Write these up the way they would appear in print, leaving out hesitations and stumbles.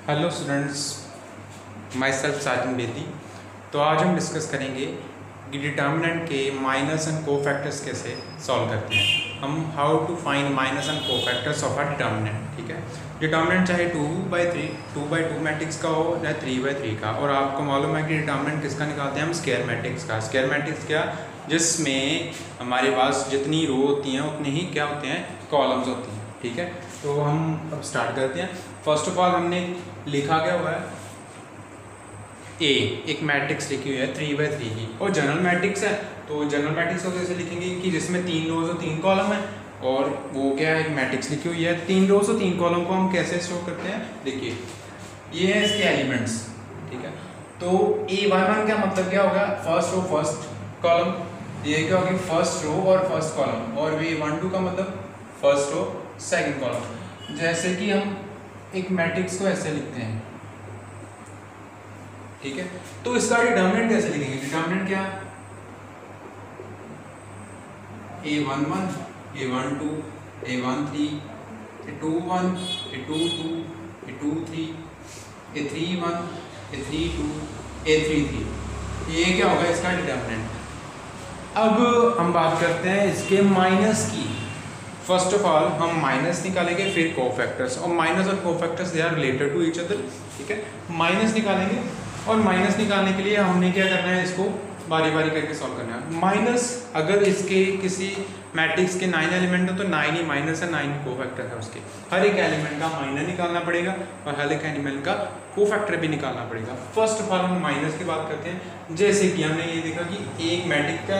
Hello students, myself Sajan Bedi. तो आज हम डिस्कस करेंगे कि डिटर्मिनेंट के माइनस एंड कोफैक्टर्स कैसे सॉल्व करते हैं। हम how to find minors and cofactors of a determinant. ठीक है, डिटर्मिनेंट चाहे 2/2 मैट्रिक्स का हो या 3/3 का। और आपको मालूम है कि डिटर्मिनेंट किसका निकालते हैं हम? स्क्वायर मैट्रिक्स का। स्क्वायर मैट्रिक्स क्या? जिसमें हमारे पास जितनी रो होती हैं उतने ही क्या होते हैं? कॉलम्स होती हैं। ठीक है, तो हम अब स्टार्ट करते हैं। फर्स्ट ऑफ ऑल हमने लिखा क्या हुआ है? ए, एक मैट्रिक्स लिखी हुई है 3/3 की, और जनरल मैट्रिक्स है। तो जनरल मैट्रिक्स को कैसे लिखेंगे कि जिसमें 3 रोज और 3 कॉलम है, और वो क्या है? एक मैट्रिक्स लिखी हुई है। 3 रोज और 3 कॉलम को हम कैसे शो करते हैं? देखिए, ये है इसके एलिमेंट्स। ठीक है, तो A11 का मतलब क्या होगा? First row first column. ये क्या होगी? फर्स्ट रो और फर्स्ट कॉलम। और A12 का मतलब फर्स्ट रो सेकंड कॉलम। जैसे कि हम एक मैट्रिक्स को ऐसे लिखते हैं। ठीक है, तो इसका डिटर्मिनेंट कैसे लिखेंगे? डिटर्मिनेंट क्या? A11, A12, A13, A21, A22, A23, A31, A32, A33। ये क्या होगा इसका डिटर्मिनेंट? अब हम बात करते हैं इसके माइनस की। फर्स्ट ऑफ ऑल हम माइनस निकालेंगे, फिर कोफैक्टर्स। और माइनस और cofactors they are related to each other. ठीक है, माइनस निकालेंगे, और माइनस निकालने के लिए हमने क्या करना है? इसको बारी बारी करके सॉल्व करना है। माइनस अगर इसके किसी मैट्रिक्स के 9 एलिमेंट हो तो 9 ही माइनस है, 9 ही कोफैक्टर है उसके। हर एक एलिमेंट का माइनस निकालना पड़ेगा और हर एक एलिमेंट का कोफैक्टर भी निकालना पड़ेगा। फर्स्ट ऑफ ऑल हम माइनस की बात करते हैं। जैसे कि हमने ये देखा कि एक मैट्रिक्स का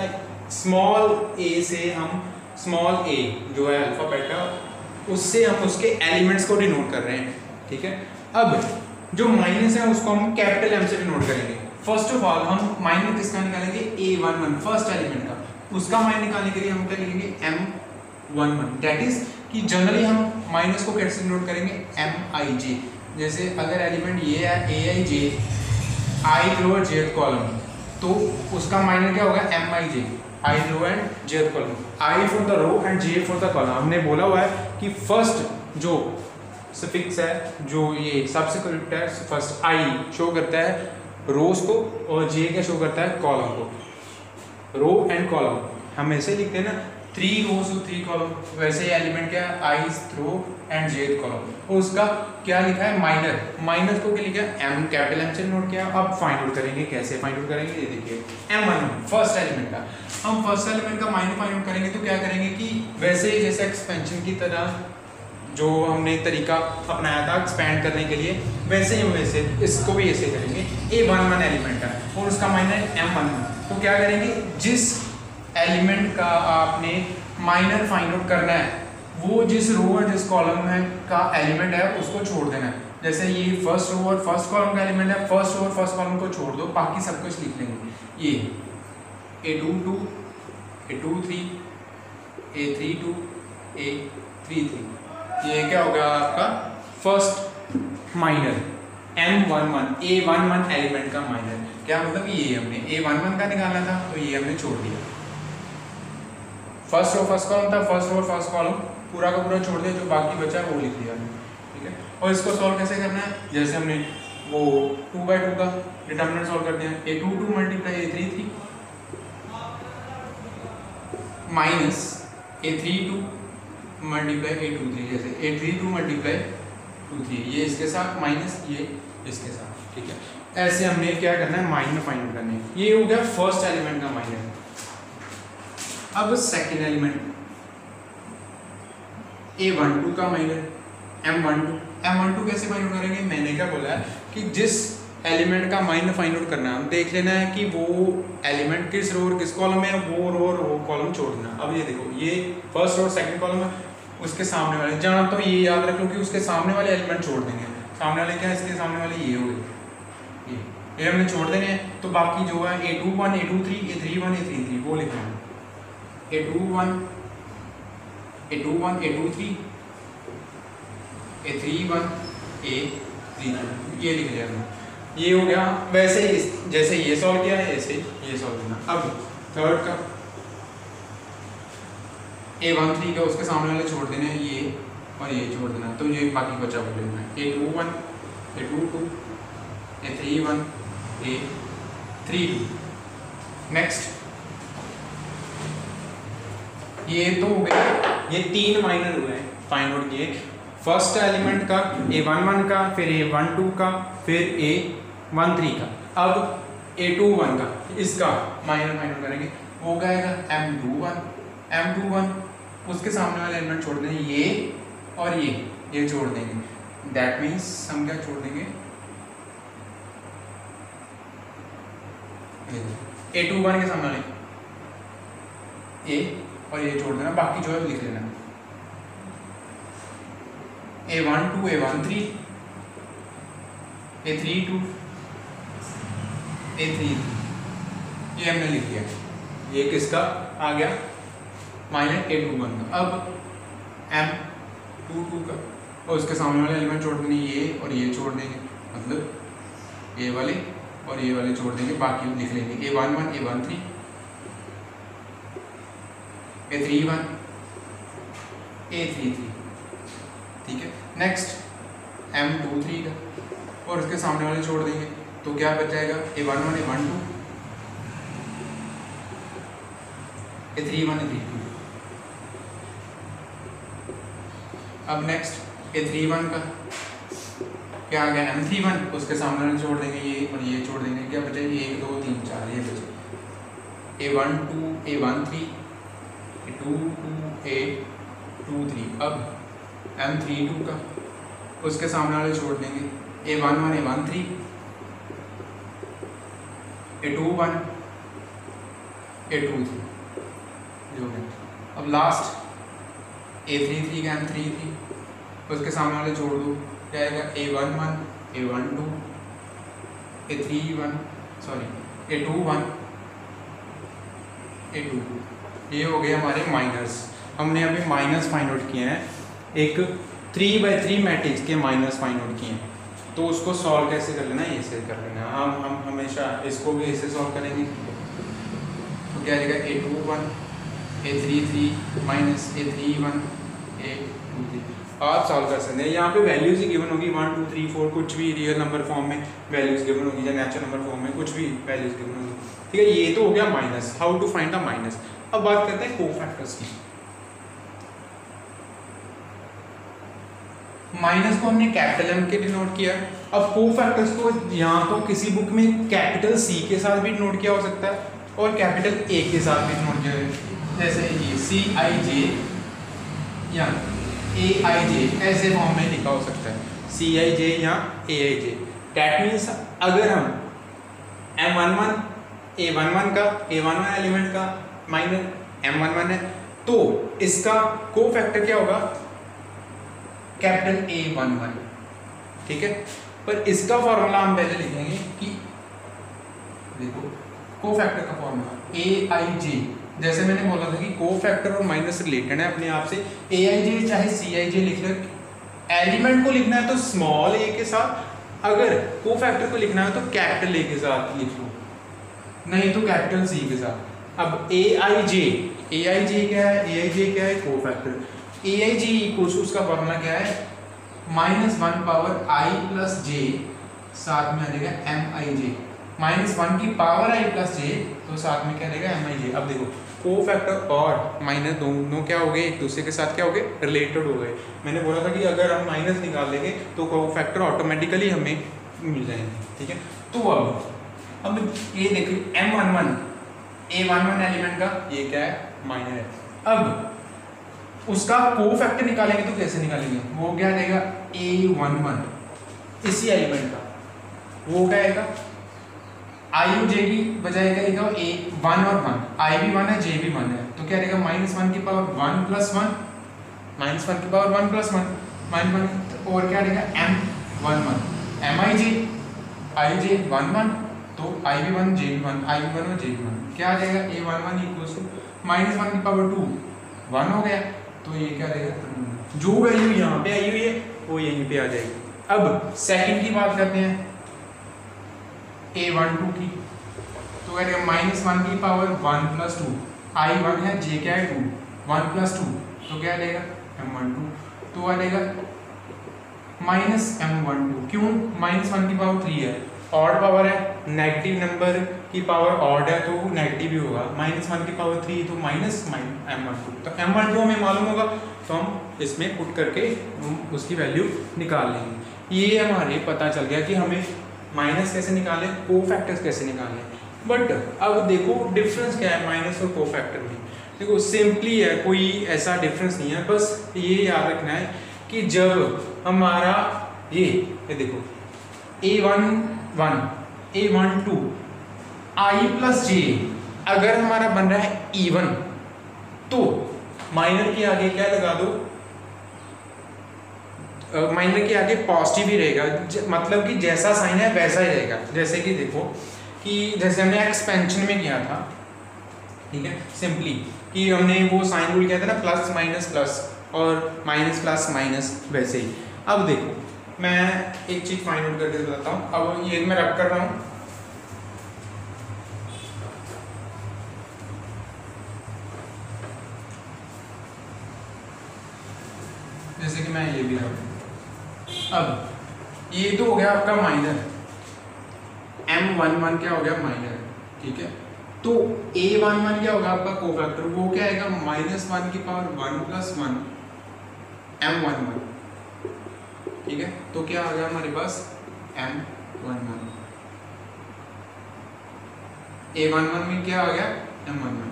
स्मॉल ए से हम स्मॉल ए जो है अल्फाबेट का, उससे हम उसके एलिमेंट्स को डिनोट कर रहे हैं। ठीक है, अब जो माइनस है उसको हम कैपिटल एम से डिनोट करेंगे। फर्स्ट ऑफ ऑल हम माइनस किसका निकालेंगे? A11 फर्स्ट एलिमेंट का। उसका माइनस निकालने के लिए हम क्या लिखेंगे? M11। दैट इज कि जनरली हम माइनस को कैसे डिनोट करेंगे? MIJ। जैसे अगर एलिमेंट ये है AIJ, I रो जेथ कॉलम, तो उसका माइनस क्या होगा? MIJ, I row and jth column. I for the row and J for the column. हमने बोला हुआ है कि फर्स्ट जो सफिक्स है, जो ये सबस्क्रिप्ट है, फर्स्ट I शो करता है रोज को, और J क्या शो करता है? कॉलम को। रो एंड कॉलम हम ऐसे लिखते हैं ना, 3 रोज और 3 कॉलम। वैसे ही एलिमेंट क्या है? I row and J column. और उसका क्या लिखा है? माइनस। माइनस को क्या लिखा है? M, कैपिटल M से नोट किया। अब फाइंड आउट करेंगे। कैसे फाइंड आउट करेंगे? ये देखिए, M1 फर्स्ट एलिमेंट का। हम फर्स्ट एलिमेंट का माइनस फाइंड आउट करेंगे तो क्या करेंगे कि वैसे ही जैसे एक्सपेंशन की तरह जो हमने तरीका अपनाया था एक्सपैंड करने के लिए, वैसे ही वैसे इसको भी ऐसे करेंगे। A11 एलिमेंट है और उसका माइनस M11। तो क्या करेंगे? जिस एलिमेंट का आपने माइनर फाइंड आउट करना है, वो जिस रो और जिस कॉलम में का एलिमेंट है उसको छोड़ देना है। जैसे ये फर्स्ट रो और फर्स्ट कॉलम का एलिमेंट है, फर्स्ट रो और फर्स्ट कॉलम को छोड़ दो, बाकी सब कुछ लिख लेंगे। ये A22, A23, A32, A33। ये क्या हो गया आपका? First minor M11, A11 element का माइनर। क्या मतलब? ये हमने A11 का निकालना था तो ये हमने छोड़ दिया। फर्स्ट रो फर्स्ट कॉलम था, फर्स्ट रो फर्स्ट कॉलम पूरा का पूरा छोड़ दिया, जो बाकी बचा वो लिख दिया। ठीक है, और इसको सॉल्व कैसे करना है? जैसे हमने वो 2/2 का डिटर्मिनेंट सॉल्व कर दिया। A22 multiply A33 minus A32 multiply A23। जैसे A32 मल्टीप्लाई 23, ये इसके साथ माइनस ये इसके साथ। ठीक है, ऐसे हमने क्या करना है? माइनर फाइंड आउट करना है। ये हो गया फर्स्ट एलिमेंट का माइनर। अब सेकंड एलिमेंट A12 का माइनर M12 कैसे फाइंड आउट करेंगे? मैंने क्या बोला है कि जिस एलिमेंट का माइनर फाइंड आउट करना है, हम देख लेना है कि वो एलिमेंट किस रो और किस कॉलम में है, वो रो और वो कॉलम छोड़ना। अब ये देखो, ये फर्स्ट रो सेकंड कॉलम है, उसके सामने वाले जहाँ, तो ये याद रख लो कि उसके सामने वाले एलिमेंट छोड़ देंगे। सामने वाले क्या है? इसके सामने वाले ये हो गए, ये हमने छोड़ देने हैं। तो बाकी जो है A21, A23, A31, A33 वो लिखना है। A21, A21, A23, A31, A33 ये लिख लिया। ये हो गया। वैसे ही जैसे ये सॉल्व किया है ऐसे ये सॉल्व करना। अब थर्ड का A13 का उसके सामने वाले छोड़ देने हैं ये और ये छोड़ देना, तो ये बाकी बचा हुआ लेना है। A21, ए 2 2, ए 3 1, ए 3 2। नेक्स्ट ये तो हो गया, ये 3 माइनर हुए हैं फाइंड आउट किए। फर्स्ट एलिमेंट का A11 का, फिर A12 का, फिर A13 का। अब A21 का इसका माइनर फाइंड आउट करेंगे, हो जाएगा M21 उसके सामने वाले एलिमेंट छोड़ देंगे ये और ये छोड़ देंगे। दैट मीन्स हम क्या छोड़ देंगे, A21 के सामने वाले ए और ये छोड़ देना, बाकी जो है लिख लेना। A12 A13 A32 A33 ये हमने लिख दिया। ये किसका आ गया, माइनस A21 का। अब M22 का और उसके सामने वाले एलिमेंट छोड़ देंगे ये और ये छोड़ देंगे, मतलब ये वाले और ये वाले छोड़ देंगे, बाकी लिख लेंगे A11 A13 A31 A33। ठीक है, नेक्स्ट M23 का और उसके सामने वाले छोड़ देंगे, तो क्या बच जाएगा A11 A12 A31 A32। अब नेक्स्ट A31 का क्या आ गया M31, उसके सामने वाले छोड़ देंगे ये और ये छोड़ देंगे, क्या बचे 1 2 3 4 ये बचे A12 A13 A22 A23। अब M32 का उसके सामने वाले छोड़ देंगे A11 A13 A21 A23 जो है। अब लास्ट A33 का M33 उसके सामने वाले छोड़ दो, क्या आएगा A11 A12 A31 sorry A21 A22। ये हो गए हमारे माइनस। हमने अभी माइनस फाइंड आउट किए हैं, एक 3x3 मैट्रिक्स के माइनस फाइंड आउट किए हैं, तो उसको सॉल्व कैसे कर लेना, ऐसे कर लेना। हम हमेशा इसको भी ऐसे सॉल्व करेंगे, तो क्या आएगा A21 A33 minus A31 A23। आप सॉल्व कर सकते हैं, यहाँ पे वैल्यूज ही गिवन होगी 1 2 3 4, कुछ भी रियल नंबर फॉर्म में वैल्यूज गिवन होगी या नेचुरल नंबर फॉर्म में कुछ भी वैल्यूज गिवन होगी। ठीक है, ये तो हो गया minors, how to find the minors. अब बात करते हैं कोफैक्टर्स की। माइनस को हमने कैपिटल M के डिनोट किया, अब कोफैक्टर्स को यहाँ तो किसी बुक में कैपिटल C के साथ भी डिनोट किया हो सकता है और कैपिटल A के साथ भी डिनोट किया है, जैसे ये CIJ या AIJ ऐसे फॉर्म में लिखा हो सकता है, CIJ या AIJ। दैट मीन्स अगर हम M11 A11 का A11 एलिमेंट का माइनस M11 है तो इसका कोफैक्टर क्या होगा, कैपिटल A11। ठीक है, पर इसका फॉर्मूला हम पहले लिखेंगे कि देखो कोफैक्टर का फॉर्मूला AIJ, जैसे मैंने बोला था कि कोफैक्टर और माइनस रिलेटेड है अपने आप से। AIJ चाहे CIJ लिख लो, एलिमेंट को लिखना है तो स्मॉल a के साथ, अगर कोफैक्टर को लिखना है तो कैपिटल A के साथ लिख लो, नहीं तो कैपिटल C के साथ। अब AIJ क्या है, AIJ क्या है, कोफैक्टर। AIJ इक्वल्स उसका फॉर्मूला क्या है, -1 पावर I प्लस j, साथ में आ जाएगा MIJ, -1 की पावर I प्लस j, तो साथ में क्या रहेगा MIJ। अब देखो कोफैक्टर और माइनस दोनों क्या हो गए, एक दूसरे के साथ क्या हो गए, रिलेटेड हो गए। मैंने बोला था कि अगर हम माइनस निकाल लेंगे तो कोफैक्टर ऑटोमेटिकली हमें मिल जाएंगे। ठीक है, तो अब ये देखिए M11 A11 एलिमेंट का ये क्या है, माइनर है। अब उसका कोफैक्टर निकालेंगे तो कैसे निकालेंगे, वो क्या रहेगा A11 इसी एलिमेंट का, वो क्या आएगा I और J की बजाय क्या लिखा A1 और 1, I भी 1 है J भी 1 है, तो क्या रहेगा -1 की पावर 1 प्लस 1, -1 की पावर 1 प्लस 1 -1, और क्या रहेगा M11 MIJ IJ 1 1, तो I भी 1 J भी 1, I भी 1 और J भी 1, क्या आ जाएगा A11 इक्वल्स टू -1 की पावर 2 1 हो गया, तो ये क्या रहेगा, जो वैल्यू यहाँ पे आई हुई है वो यहीं पे आ जाएगी। अब सेकंड की बात करते हैं A12 की, तो क्या रहेगा -1 की पावर 1 प्लस 2, I 1 है J क्या है 2, 1 प्लस 2, तो क्या रहेगा M12, तो आ जाएगा -m12 क्यों? -1 की पावर 3 है, ऑड पावर है, नेगेटिव नंबर की पावर ऑड है तो नेगेटिव ही होगा, -1 की पावर 3 तो -m12, तो m12 हमें मालूम होगा तो हम इसमें पुट करके हम उसकी वैल्यू निकाल लेंगे। ये हमारे पता चल गया कि हमें माइनस कैसे निकालें, कोफैक्टर्स कैसे निकालें। बट अब देखो डिफरेंस क्या है माइनस और कोफैक्टर में। देखो सिंपली है, कोई ऐसा डिफरेंस नहीं है, बस ये याद रखना है कि जब हमारा ये देखो a11 a12 i प्लस जे अगर हमारा बन रहा है इवन, तो माइनर के आगे क्या लगा दो, माइनर के आगे पॉजिटिव ही रहेगा, मतलब कि जैसा साइन है वैसा ही रहेगा। जैसे कि देखो कि जैसे हमने एक्सपेंशन में किया था, ठीक है, सिंपली कि हमने वो साइन रूल किया था ना, प्लस माइनस प्लस और माइनस प्लस माइनस, वैसे ही। अब देखो मैं एक चीज फाइंड आउट करके बताता हूँ। अब ये मैं रब कर रहा हूँ, जैसे कि मैं ये भी रब, अब ये तो हो गया आपका माइनर, m11 क्या हो गया माइनर, ठीक है। तो a11 क्या होगा आपका कोफैक्टर, वो क्या आएगा -1 की पावर 1 प्लस 1 m11, ठीक है। तो क्या आ गया हमारे पास m11, a11 में क्या आ गया m11,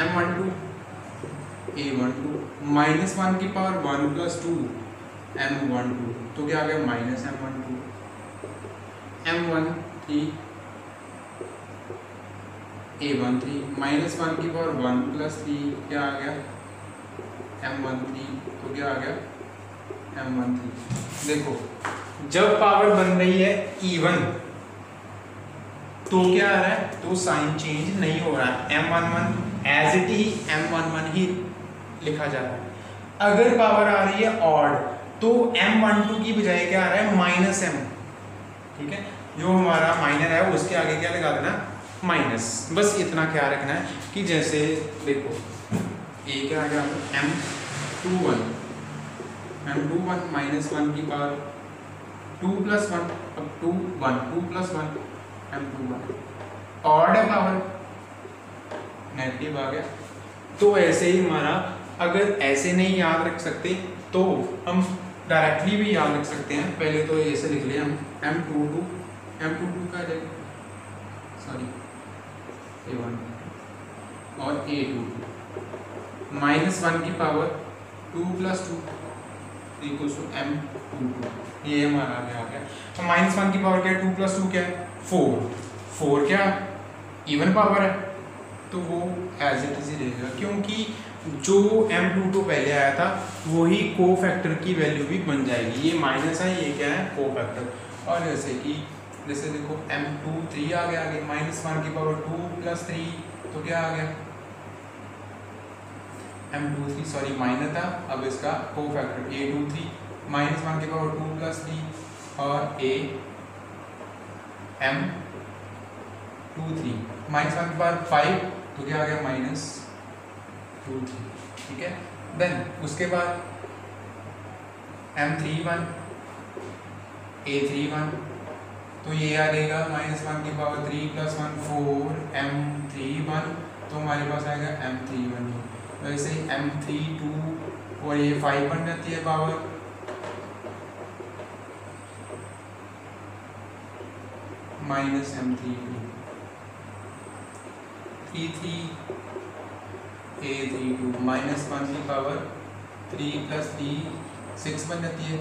m12 a12 -1 की पावर 1 प्लस 2 m12, तो क्या आ गया -m12, m13 a13 -1 की पावर 1 प्लस 3 क्या आ गया m13, तो क्या आ गया m13। देखो जब पावर बन रही है इवन तो क्या आ रहा है, तो साइन चेंज नहीं हो रहा है, m11 as it he m11 ही लिखा जा रहा है। अगर पावर आ रही है ऑड तो m12 की बजाय क्या आ रहा है -m, ठीक है। जो हमारा माइनर है उसके आगे क्या लगा देना माइनस, बस इतना ख्याल रखना है कि जैसे देखो ये क्या आ गया m21 -1 की पावर 2 प्लस 1, अब 2 प्लस 1 m21, ऑड है पावर नेगेटिव आ गया। तो ऐसे ही हमारा, अगर ऐसे नहीं याद रख सकते तो हम डायरेक्टली भी याद रख सकते हैं। पहले तो ऐसे लिख लिया हम m22 का जाएगा, सॉरी a1 और a22 -1 की power 2 plus 2 equals to m22, ये हमारा आ गया। तो -1 की पावर क्या है, 2 प्लस 2 क्या है 4 क्या इवन पावर है, तो वो एज इट इज ही रहेगा, क्योंकि जो m22 पहले आया था वही कोफैक्टर की वैल्यू भी बन जाएगी। ये माइनस है, ये क्या है कोफैक्टर। और जैसे देखो m23 आ गया आगे, -1 की पावर 2 प्लस 3, तो क्या आ गया m23, सॉरी माइनस था, अब इसका कोफैक्टर a23 -1 की पावर 2 प्लस 3 और m23 -1 की पावर 5, तो क्या आ गया -23, ठीक है। देन उसके बाद m31 a31, तो ये आ जाएगा -1 की पावर 3 प्लस 1 4 m31, तो हमारे पास आएगा m31। वैसे ही m32 और ये 5 बन जाती है पावर, -m32 33 a32 -1 की पावर 3 प्लस 3 6 बन जाती है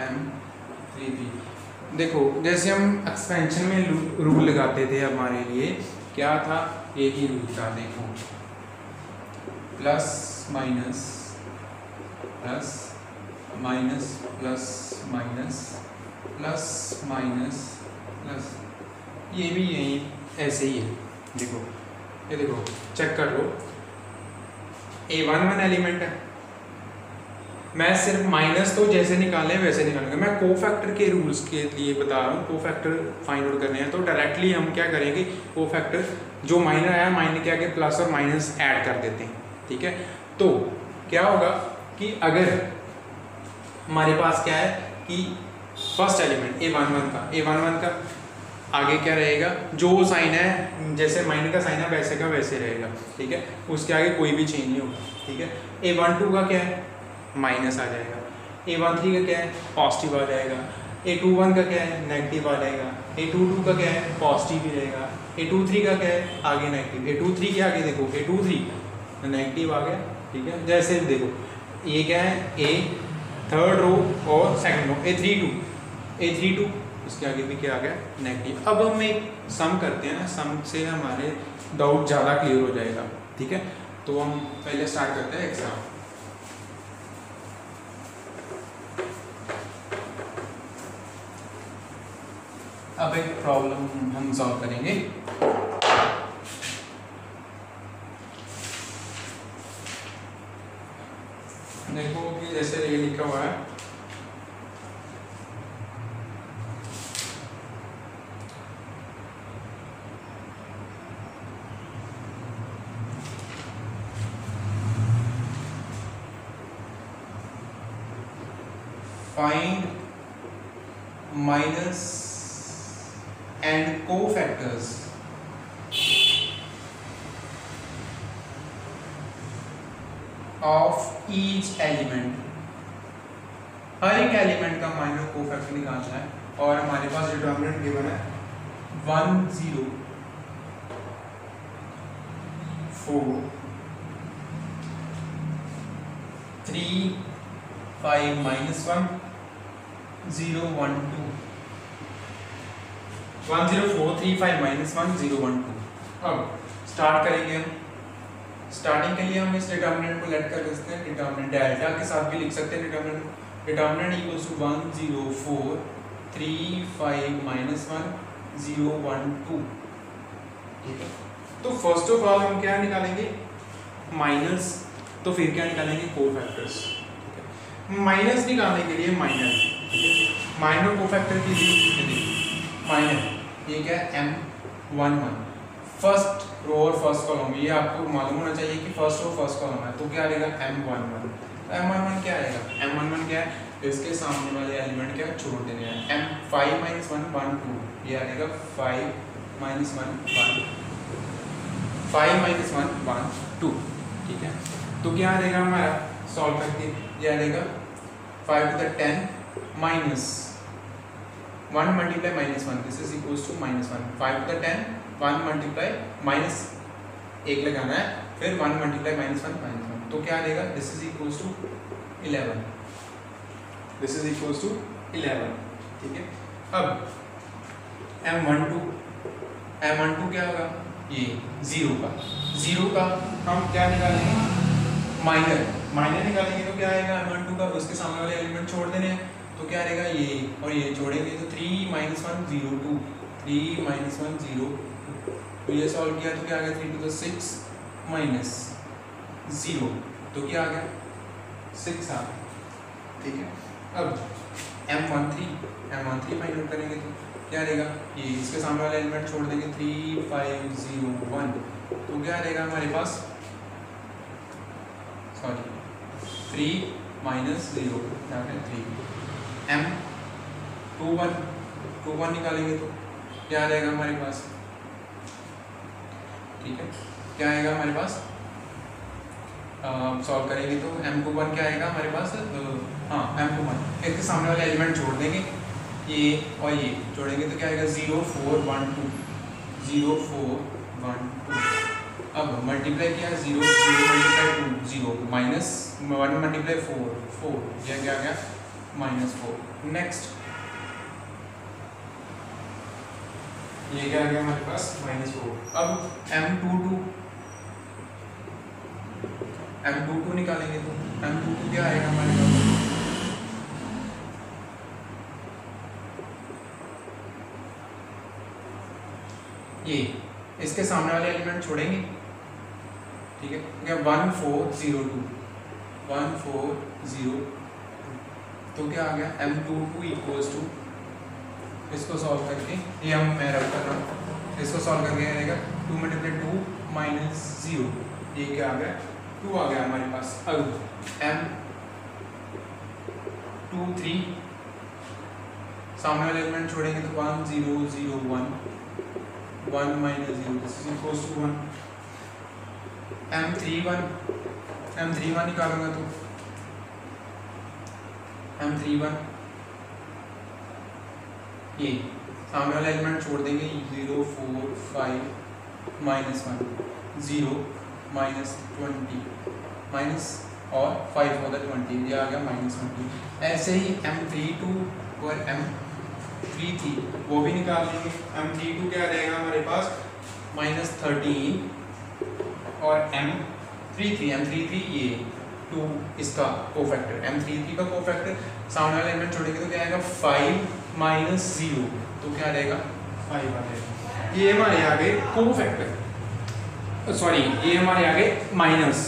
m33। देखो जैसे हम एक्सपेंशन में रूल लगाते थे, हमारे लिए क्या था, यही रूल था। देखो plus minus plus minus plus minus plus minus plus, ये भी यही ऐसे ही है। देखो ये देखो चेक कर लो, a11 एलिमेंट है, मैं सिर्फ माइनस तो जैसे निकाले वैसे निकालूंगा। मैं कोफैक्टर के रूल्स के लिए बता रहा हूँ, कोफैक्टर फाइंड आउट करने हैं तो डायरेक्टली हम क्या करेंगे, कोफैक्टर जो माइनर आया माइनर के आगे प्लस और माइनस ऐड कर देते हैं, ठीक है। तो क्या होगा कि अगर हमारे पास क्या है कि फर्स्ट एलिमेंट A11 का आगे क्या रहेगा, जो साइन है जैसे माइनस का साइन है वैसे का वैसे रहेगा, ठीक है, उसके आगे कोई भी चेंज नहीं होगा, ठीक है। A12 का क्या है, माइनस आ जाएगा। A13 का क्या है, पॉजिटिव आ जाएगा। A21 का क्या है, नेगेटिव आ जाएगा। A22 का क्या है, पॉजिटिव ही रहेगा। A23 का क्या है, आगे नेगेटिव। A23 के आगे देखो A23 नेगेटिव आ गया, ठीक है। जैसे देखो ये क्या है, A थर्ड रो और सेकंड रो, A32 उसके आगे भी क्या आ गया, नेगेटिव। अब हम एक सम करते हैं, सम से हमारे डाउट ज़्यादा क्लियर हो जाएगा, ठीक है। तो हम पहले स्टार्ट करते हैं एग्जाम। अब एक प्रॉब्लम हम सॉल्व करेंगे। देखो कि जैसे ये लिखा हुआ है, find minus and cofactors of each element। हर एक एलिमेंट का माइनस कोफैक्टर निकालना है और हमारे पास डिटरमिनेंट गिवन है 1 0 4 3 5 minus 1 0 1 2 1 0 4 3 5 minus 1 0 1 2। अब स्टार्ट करेंगे हम। स्टार्टिंग के लिए हम इस डिटरमिनेंट को लेट कर सकते हैं, डिटरमिनेंट डेल्टा के साथ भी लिख सकते हैं। डिटरमिनेंट इक्वल्स टू 1 0 4 3 5 minus 1 0 1 2, ठीक है। तो फर्स्ट ऑफ ऑल हम क्या निकालेंगे, माइनस, तो फिर क्या निकालेंगे, कोफैक्टर्स। माइनस निकालने के लिए माइनर कोफैक्टर की माइनर, ये क्या है, M11 फर्स्ट रो और फर्स्ट कॉलम। ये आपको मालूम होना चाहिए कि फर्स्ट रो फर्स्ट कॉलम है, तो क्या आएगा M11। M11 क्या आएगा, M11 क्या है, इसके सामने वाले एलिमेंट क्या छोड़ देने हैं, M5 minus 1 1 2, ये आएगा 5 minus 1 1 5 minus 1 1 2, ठीक है। तो क्या आ जाएगा हमारा सॉल्व करके, ये आ जाएगा 5 to the 10 minus 1 multiply minus 1, this is equals to minus 1। 5 to the 10 1 multiply minus 1 लगाना है, फिर 1 multiply minus 1 minus 1, तो क्या आ जाएगा, this is equals to 11, this is equals to 11, ठीक है। अब M12 क्या होगा, ये 0 का हम क्या निकालेंगे, माइनर निकालेंगे, तो क्या आएगा M12 का, उसके सामने वाले एलिमेंट छोड़ देने हैं, तो क्या आएगा, ये और ये छोड़ेंगे, तो 3 minus 1 0 2 3 minus 1 0 2, तो ये सॉल्व किया तो क्या आ गया 3 to the 6 minus 0, तो क्या आ गया 6 आ गया, ठीक है। अब M13 फाइंड आउट करेंगे तो क्या रहेगा, ये इसके सामने वाला एलिमेंट छोड़ देंगे 3 5 0 1, तो क्या रहेगा हमारे पास, सॉरी 3 minus 0 यहाँ पे 3। M21 निकालेंगे तो क्या रहेगा हमारे पास, ठीक है, क्या आएगा हमारे पास, सॉल्व करेंगे तो M21 क्या आएगा हमारे पास, हाँ M21 इसके सामने वाले एलिमेंट छोड़ देंगे, ये और ये जोड़ेंगे तो क्या आएगा 0 4 1 2 0 4 1 2। अब मल्टीप्लाई किया 0 मल्टीप्लाई 2 0 माइनस 1 मल्टीप्लाई 4 यह क्या आ गया -4। नेक्स्ट ये क्या आ गया हमारे पास -4। अब M22 निकालेंगे तो M22 क्या आएगा हमारे पास, ये इसके सामने वाले एलिमेंट छोड़ेंगे, ठीक है, क्या 1 4 0 2 1 4 0 तो क्या आ गया M22 इक्वल्स टू, इसको सॉल्व करके ये हम मैं रख कर रहा हूँ, इसको सॉल्व करके आएगा 2 मल्टीप्लाई 2 माइनस 0, ये क्या आ गया 2 आ गया हमारे पास। अब M2 2 3, सामने वाले एलिमेंट छोड़ेंगे तो 1 0 0 1 1 minus 0 this is equals to 1. M31 निकालूंगा तो M31 ये सामने वाला एलिमेंट छोड़ देंगे 0 4 5 minus 1 0 minus 20 माइनस और 5 for the 20 ये आ गया -20. ऐसे ही M32 और M33 वो भी निकाल लेंगे. M32 क्या रहेगा हमारे पास -13 और M33 ये 2 इसका कोफैक्टर M33 का कोफैक्टर सामने वाला एलिमेंट छोड़ेंगे तो क्या आएगा 5 minus 0 तो क्या रहेगा 5 आ जाएगा. ये हमारे आ गए कोफैक्टर सॉरी ये हमारे आ गए माइनस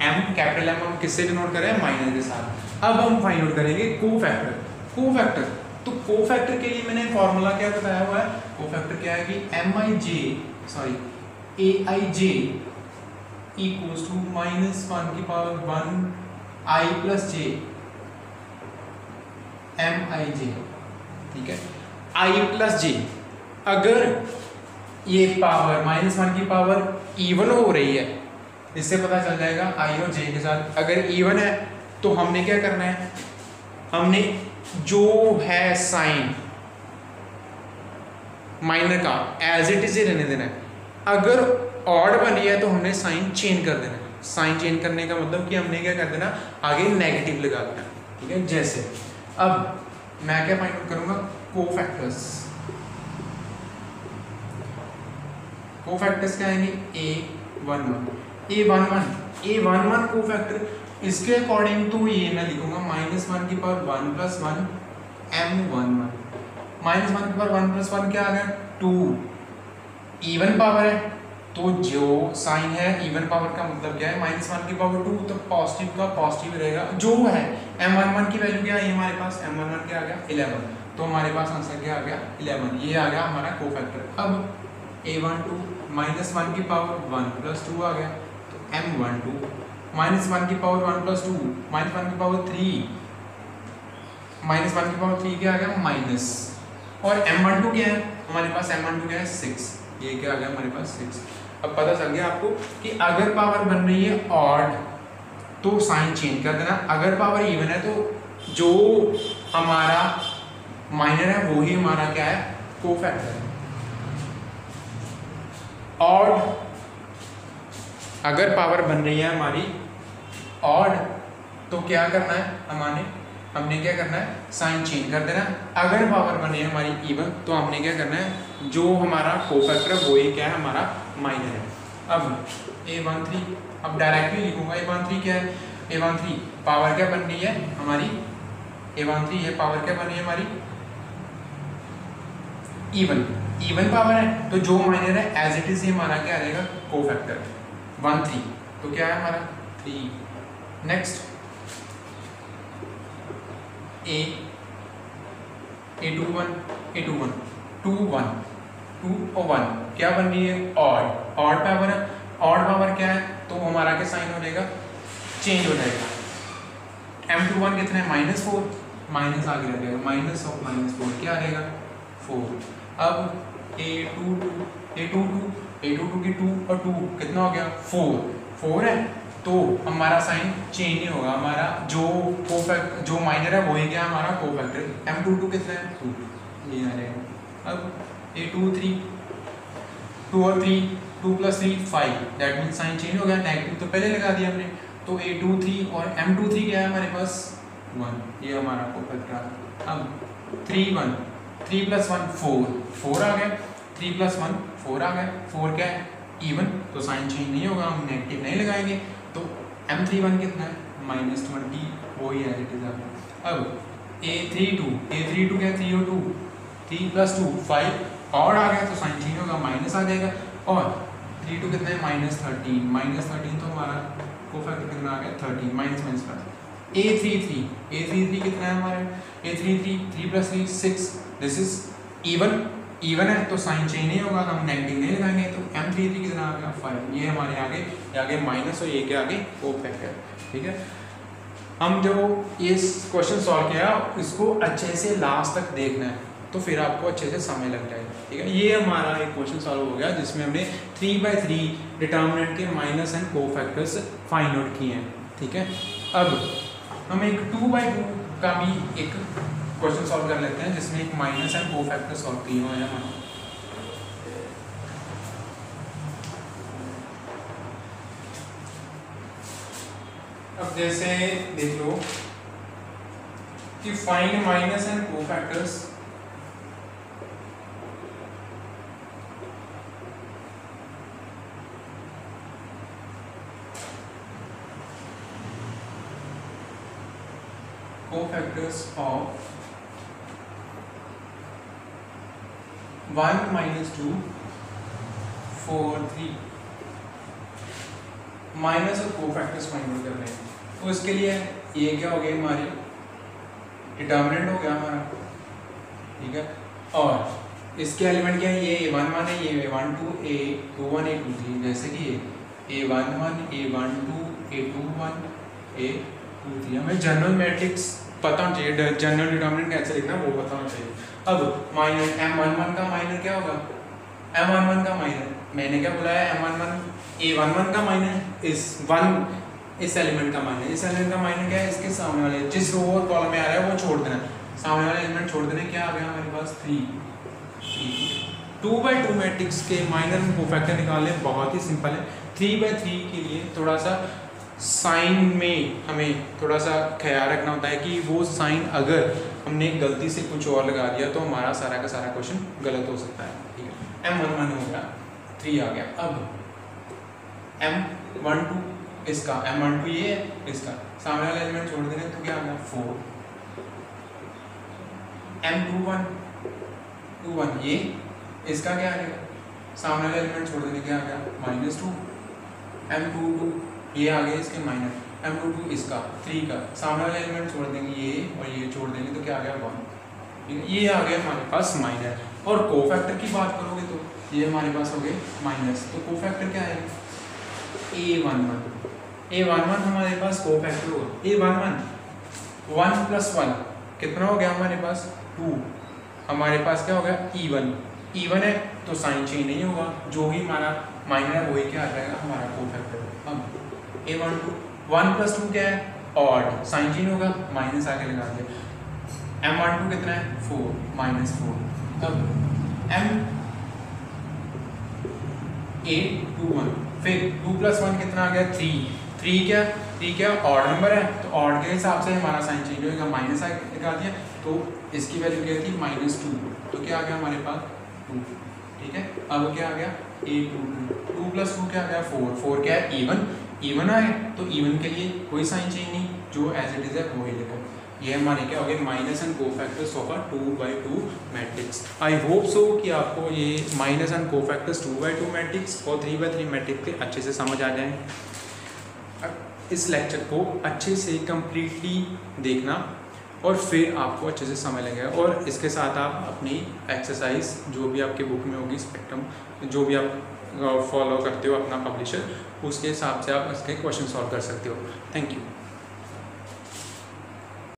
M कैपिटल M हम किससे डिनोट करें माइनस के साथ. अब हम फाइंड आउट करेंगे कोफैक्टर. तो कोफैक्टर के लिए मैंने फॉर्मूला क्या बताया हुआ है. कोफैक्टर क्या है कि aij इक्वल्स टू -1 की power 1 I plus j mij. ठीक है I प्लस j. अगर ये पावर -1 की पावर इवन हो रही है इससे पता चल जाएगा I और j के साथ. अगर इवन है तो हमने क्या करना है हमने जो है साइन माइनर का एज इट इज ही रहने देना है. अगर ऑड बनी है तो हमने साइन चेंज कर देना है. साइन चेंज करने का मतलब कि हमने क्या कर देना आगे नेगेटिव लगा देना. ठीक है जैसे अब मैं क्या फाइंड आउट करूंगा कोफैक्टर्स क्या आएंगे A11 कोफैक्टर. इसके अकॉर्डिंग तो ये मैं लिखूंगा -1 की पावर 1 प्लस 1 M11 -1 की पावर 1 प्लस 1 क्या आ गया 2. इवन पावर है तो जो साइन है इवन पावर का मतलब क्या है -1 की पावर 2 तो पॉजिटिव का पॉजिटिव रहेगा जो है. M11 की वैल्यू क्या है हमारे पास M11 क्या आ गया 11 तो हमारे पास आंसर क्या आ गया 11. ये आ गया हमारा कोफैक्टर. अब A12 -1 की पावर 1 प्लस 2 आ गया तो M12 -1 की पावर 1 प्लस 2 -1 की पावर 3 -1 की पावर 3 क्या आ गया माइनस. और M12 क्या है हमारे पास M12 क्या है 6. ये क्या आ गया हमारे पास 6. अब पता चल गया आपको कि अगर पावर बन रही है ऑड तो साइन चेंज कर देना. अगर पावर इवन है तो जो हमारा माइनर है वो ही हमारा क्या है कोफैक्टर है. ऑड अगर पावर बन रही है हमारी ऑड तो क्या करना है हमने क्या करना है साइन चेंज कर देना. अगर पावर बन रही है हमारी इवन तो हमने क्या करना है जो हमारा कोफैक्टर है वो ही क्या है हमारा माइनर है. अब A13 अब डायरेक्टली लिखूंगा. A13 क्या है A13 पावर क्या बन रही है हमारी A13 ये पावर क्या बन रही है हमारी इवन पावर है तो जो माइनर है एज इट इज हमारा क्या रहेगा कोफैक्टर 1 3 तो क्या है हमारा 3. नेक्स्ट A21 2 1 क्या बन रही है ऑड पावर है. ऑड पावर क्या है तो हमारा क्या साइन हो जाएगा चेंज हो जाएगा. M21 कितना है -4 माइनस आगे रह जाएगा माइनस ऑफ -4 क्या रहेगा 4. अब A22 की 2 और 2 कितना हो गया 4 है तो हमारा साइन चेंज नहीं होगा. हमारा जो माइनर है वही क्या हमारा कोफैक्टर. M22 कितना है 2 ये आ रहेगा. अब A23 2 और 3 2 plus 3 5 that mean sine change हो गया. नेगेटिव तो पहले लगा दिया हमने तो A23 और M23 क्या है हमारे पास 1 ये हमारा कोफैक्टर. अब 3 प्लस 1 4 आ गया. 3 प्लस 1 4 आ गया. 4 क्या है इवन तो साइन चेंज नहीं होगा हम नेगेटिव नहीं लगाएंगे. तो M31 कितना है -20 वो ही एज इट इज आ गया. अब A32 क्या है 3 और 2 3 प्लस 2 5 और आ गया तो साइन चेंज होगा माइनस आ जाएगा. और 32 कितना है -13 तो हमारा कोफैक्टर कितना आ गया 13 माइनस प्लस. A33 कितना है हमारा A33 3 plus 3 6 this is even है तो साइन चेंज नहीं होगा हम नेगेटिव नहीं लगाएंगे. तो M33 कितना आ गया 5 ये हमारे आगे माइनस और ये के आगे कोफैक्टर. ठीक है हम जो ये क्वेश्चन सॉल्व किया इसको अच्छे से लास्ट तक देखना है, तो फिर आपको अच्छे से समय लग जाएगा, ठीक है। ये हमारा एक क्वेश्चन सॉल्व हो गया जिसमें हमने 3/3 डिटर्मिनेंट के minors and cofactors find out किए हैं, ठीक है। अब हम एक 2/2 का भी एक क्वेश्चन सॉल्व कर लेते हैं जिसमें एक माइनस एंड कोफैक्टर सॉल्व किए हुए हैं हम। अब जैसे देख लो कि find minors and cofactors of 1 - 2 4 3 minus और कोफैक्टर्स फाइंड आउट कर रहे हैं। तो इसके लिए ये क्या हो गया हमारे डिटर्मिनेंट हो गया हमारा, ठीक है। और इसके एलिमेंट क्या है, ये A11 है, ये A12 A21 A23, जैसे कि ये A11 A12 A21 A23। हमें जनरल मैट्रिक्स पता होना चाहिए, जनरल डिटर्मिनेंट कैसे लिखना वो पता होना चाहिए। अब माइनर M11 का माइनर क्या होगा, M11 का माइनर मैंने क्या बोला है, M11 A11 का माइनर इस एलिमेंट का माइनर, इस एलिमेंट का माइनर क्या है, इसके सामने वाले जिस रो और कॉलम में आ रहा है वो छोड़ देना, सामने वाले एलिमेंट छोड़ देने। क्या आ गया हमारे पास 3। 2/2 मैट्रिक्स के माइनर में कोफैक्टर निकालने बहुत ही सिंपल है। 3/3 के लिए थोड़ा सा साइन में हमें थोड़ा सा ख्याल रखना होता है कि वो साइन अगर हमने गलती से कुछ और लगा दिया तो हमारा सारा का सारा क्वेश्चन गलत हो सकता है, ठीक है। M11 हो गया, 3 आ गया। अब M12 इसका, M12 ये है, इसका सामने वाला एलिमेंट छोड़ देने तो क्या आ गया 4। M21 ये इसका क्या आ गया, सामने वाला एलिमेंट छोड़ देने क्या आ गया -2। M22 ये आ गया इसके माइनर, M22 इसका 3 का, सामने वाले एलिमेंट छोड़ देंगे ये और ये छोड़ देंगे तो क्या आ गया 1, ठीक है। ये आ गया हमारे पास माइनर। और कोफैक्टर की बात करोगे तो ये हमारे पास हो गए माइनस, तो कोफैक्टर क्या है A11 हमारे पास कोफैक्टर होगा A11 1 + 1 कितना हो गया हमारे पास 2, हमारे पास क्या हो गया even है तो साइन चेंज नहीं होगा, जो ही हमारा माइनर है वही क्या आ जाएगा हमारा कोफैक्टर। अब A12 1 + 2 क्या है ऑड, साइन चेंज होगा, माइनस आके लगा दिया। M12 कितना है 4 -4। अब A21 फिर 2 + 1 कितना आ गया 3 क्या ऑड नंबर है तो ऑड के हिसाब से हमारा साइन चेंज होगा, माइनस आके लगा दिया तो इसकी वैल्यू क्या थी -2, तो क्या आ गया हमारे पास 2, ठीक है। अब क्या आ गया A22 2 + 2 क्या आ गया 4 क्या है इवन आए तो इवन के लिए कोई साइन चेंज नहीं, जो एज इट इज है वही लिखो। ये हमारे क्या हो गए minus and cofactors of a 2/2 matrix. I hope so कि आपको ये माइनस एंड कोफैक्टर्स 2/2 मैट्रिक्स और 3/3 मैट्रिक्स के अच्छे से समझ आ जाए। इस लेक्चर को अच्छे से कंप्लीटली देखना और फिर आपको अच्छे से समझ लगेगा, और इसके साथ आप अपनी एक्सरसाइज जो भी आपके बुक में होगी स्पेक्ट्रम, जो भी आप फॉलो करते हो अपना पब्लिशर, उसके हिसाब से आप इसके क्वेश्चन सॉल्व कर सकते हो। Thank you.